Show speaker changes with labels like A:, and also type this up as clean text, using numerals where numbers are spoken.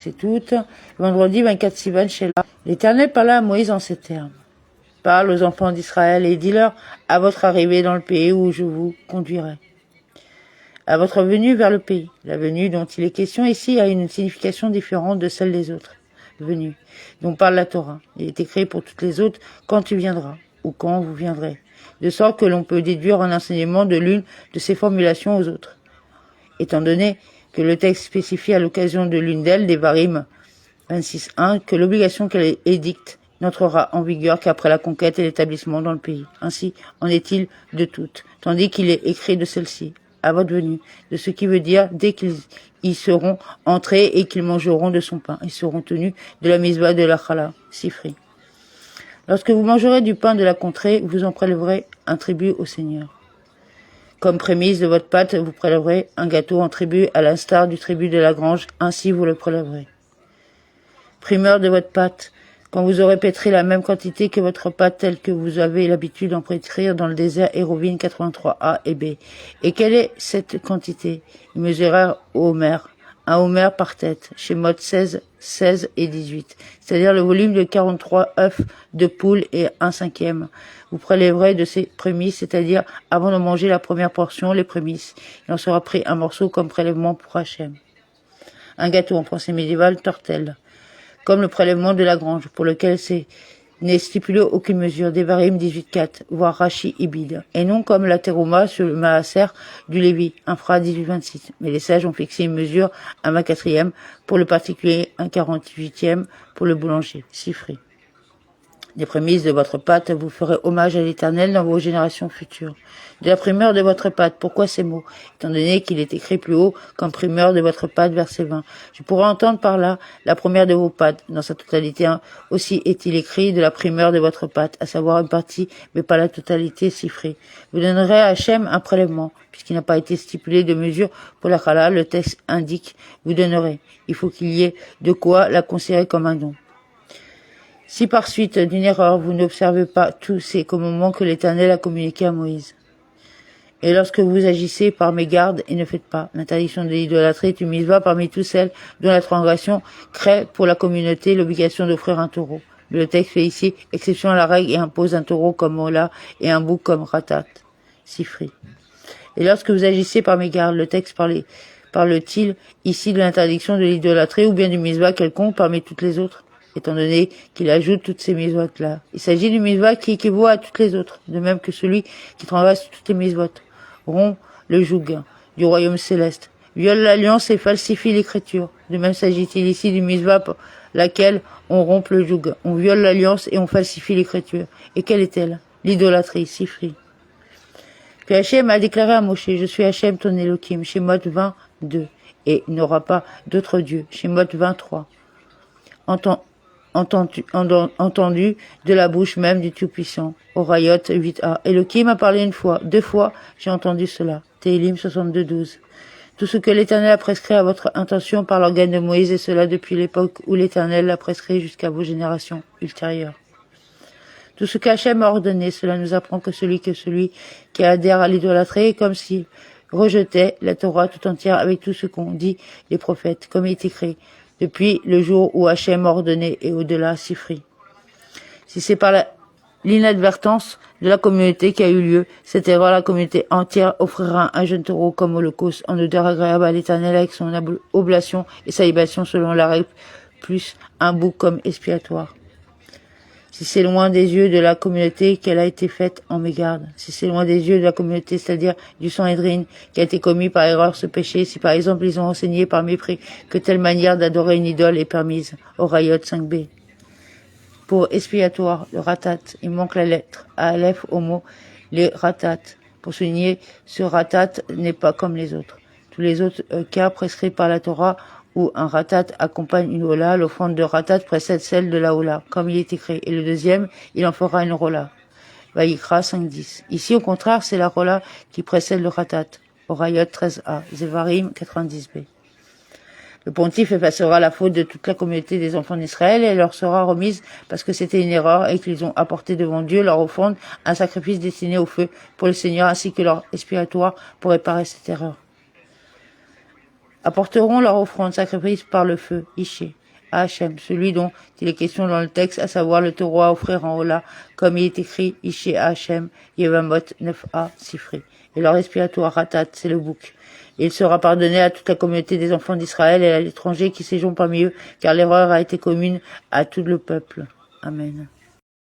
A: C'est tout. Vendredi 24 Sivan Shelah. L'Éternel parla à Moïse en ces termes. Parle aux enfants d'Israël et dis-leur, à votre arrivée dans le pays où je vous conduirai. À votre venue vers le pays. La venue dont il est question ici a une signification différente de celle des autres venues, dont parle la Torah. Il est écrit pour toutes les autres, quand tu viendras, ou quand vous viendrez. De sorte que l'on peut déduire un enseignement de l'une de ces formulations aux autres. Étant donné que le texte spécifie à l'occasion de l'une d'elles, Devarim 26.1, que l'obligation qu'elle édicte n'entrera en vigueur qu'après la conquête et l'établissement dans le pays. Ainsi en est-il de toutes, tandis qu'il est écrit de celle-ci, à votre venue, de ce qui veut dire dès qu'ils y seront entrés et qu'ils mangeront de son pain. Ils seront tenus de la misbah de la chala, Sifri. Lorsque vous mangerez du pain de la contrée, vous en prélèverez un tribut au Seigneur. Comme prémisse de votre pâte, vous prélèverez un gâteau en tribut à l'instar du tribut de la grange, ainsi vous le prélèverez. Primeur de votre pâte, quand vous aurez pétri la même quantité que votre pâte telle que vous avez l'habitude d'en pétrir dans le désert Hérovine 83A et B. Et quelle est cette quantité? Il mesurera au homère, un homère par tête, chez Mot 16 et 18, c'est-à-dire le volume de 43 œufs de poule et 1/5. Vous prélèverez de ces prémices, c'est-à-dire avant de manger la première portion, les prémices. Il en sera pris un morceau comme prélèvement pour Hachem. Un gâteau en pensée médiévale, tortelle, comme le prélèvement de la grange, pour lequel n'est stipulé aucune mesure, Devarim 18.4, voire Rashi Ibid, et non comme la terouma sur le maaser du Lévi, Infra 18.26. Mais les sages ont fixé une mesure, un 24e, pour le particulier, un 48e, pour le boulanger, Sifri. Des prémices de votre pâte, vous ferez hommage à l'Éternel dans vos générations futures. De la primeur de votre pâte, pourquoi ces mots? Étant donné qu'il est écrit plus haut qu'en primeur de votre pâte, verset 20. Je pourrais entendre par là la première de vos pâtes. Dans sa totalité, aussi est-il écrit de la primeur de votre pâte, à savoir une partie, mais pas la totalité, Sifri. Vous donnerez à Hachem un prélèvement, puisqu'il n'a pas été stipulé de mesure pour la chala, le texte indique, vous donnerez. Il faut qu'il y ait de quoi la considérer comme un don. Si par suite d'une erreur vous n'observez pas tous ces commandements que l'Éternel a communiqués à Moïse, et lorsque vous agissez par mégarde et ne faites pas, l'interdiction de l'idolâtrie est une mitzvah parmi toutes celles dont la transgression crée pour la communauté l'obligation d'offrir un taureau. Mais le texte fait ici exception à la règle et impose un taureau comme Mola et un bouc comme Ratat, Sifri. Et lorsque vous agissez par mégarde, le texte parle-t-il ici de l'interdiction de l'idolâtrie ou bien du mitzvah quelconque parmi toutes les autres? Étant donné qu'il ajoute toutes ces mitzvot-là. Il s'agit d'une mitzvah qui équivaut à toutes les autres, de même que celui qui transgresse toutes les mitzvot. Rompt le joug du royaume céleste, viole l'alliance et falsifie l'écriture. De même s'agit-il ici d'une mitzvah pour laquelle on rompt le joug, on viole l'alliance et on falsifie l'écriture. Et quelle est-elle? L'idolâtrie, Sifri. Puis Hachem a déclaré à Moshe, je suis Hachem ton Elohim, Shemot 22, et il n'aura pas d'autre Dieu, Shemot 23. Entendu de la bouche même du Tout-Puissant. Horayot 8a. Elohim a parlé une fois, 2 fois, j'ai entendu cela. Télim 62.12. Tout ce que l'Éternel a prescrit à votre intention par l'organe de Moïse, et cela depuis l'époque où l'Éternel l'a prescrit jusqu'à vos générations ultérieures. Tout ce qu'Hachem a ordonné, cela nous apprend que celui qui adhère à l'idolâtrie est comme s'il rejetait la Torah tout entière avec tout ce qu'ont dit les prophètes, comme il est écrit. Depuis le jour où Hachem a ordonné et au-delà, Sifri. Si c'est par l'inadvertance de la communauté qui a eu lieu, cette erreur, la communauté entière offrira un jeune taureau comme holocauste en odeur agréable à l'Éternel avec son oblation et sa libation selon la règle, plus un bouc comme expiatoire. Si c'est loin des yeux de la communauté qu'elle a été faite en mégarde, si c'est loin des yeux de la communauté, c'est-à-dire du Sanhédrin, qui a été commis par erreur ce péché, si par exemple ils ont enseigné par mépris que telle manière d'adorer une idole est permise, Horayot 5b. Pour expiatoire, le ratat, il manque la lettre, Aleph au mot, les ratat. Pour souligner, ce ratat n'est pas comme les autres. Tous les autres cas prescrits par la Torah, où un ratat accompagne une hola, l'offrande de ratat précède celle de la hola, comme il est écrit. Et le deuxième, il en fera une rola. Vayikra 5.10. Ici, au contraire, c'est la rola qui précède le ratat. Horayot 13a, Zevarim 90b. Le pontife effacera la faute de toute la communauté des enfants d'Israël et elle leur sera remise parce que c'était une erreur et qu'ils ont apporté devant Dieu leur offrande un sacrifice destiné au feu pour le Seigneur ainsi que leur expiatoire pour réparer cette erreur. apporteront leur offrande sacrifice par le feu, Iché, à Hachem, celui dont il est question dans le texte, à savoir le taureau à offrir en Ola, comme il est écrit, Iché à Hachem, Yevamot 9a, Sifri. Et leur respiratoire, Ratat, c'est le bouc. Et il sera pardonné à toute la communauté des enfants d'Israël et à l'étranger qui séjourne parmi eux, car l'erreur a été commune à tout le peuple. Amen.